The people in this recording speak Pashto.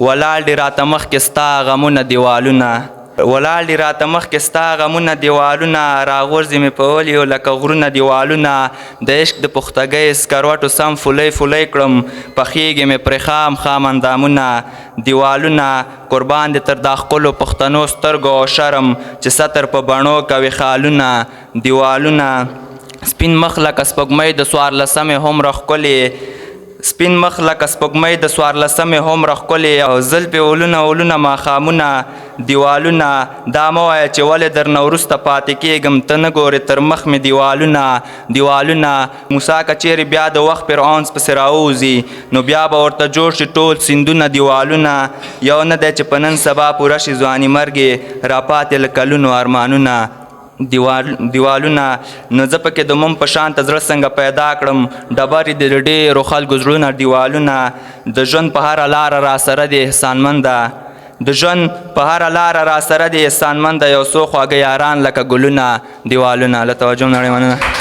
ولاړ دي راته مخکې ستا غمونه دیوالونه ولاړ دي راته مخکې ستا غمونه دیوالونه راغورځي مې په ولیو لکه غرونه دیوالونه د عشق د پختګۍ سکروټو سم فولۍ فولۍ کړم پخیږي مې پرې خام خام اندامونه دیوالونه قربان دي تر دا ښکلو پښتنو سترګو او شرم چې ستر په بڼو کوي خالونه دیوالونه سپین مخ لکه سپوږمۍ د څوارلسمې هومره ښکلې سپین مخ لکه سپوږمۍ د څوارلسمې هومره ښکلې او زلفې اولونه اولونه ماښامونه دیوالونه دا مه وایه چې ولې درنه وروسته پاتې کېږم ته نه ګورې تر مخ مې دیوالونه موسی که چیرې بیا د وخت فرعون پسې راووځي نو بیا به ورته جوړ شي ټول سیندونه دیوالونه یو نه دی چې په نن سبا پوره شي ځواني مرګې راپاتې له کلونو ارمانونه دیوالونه نو زه پکې د مم په شانته زړه څنګه پیدا کړم ډبرې د ډېرو خلکو زړونه دیوالونه د ژوند په هره لاره راسره دی احسانمنده د ژوند په هره لاره راسره دی احسانمنده یو څو خواږه یاران لکه ګلونه دیوالونه له توجه نړۍ مننه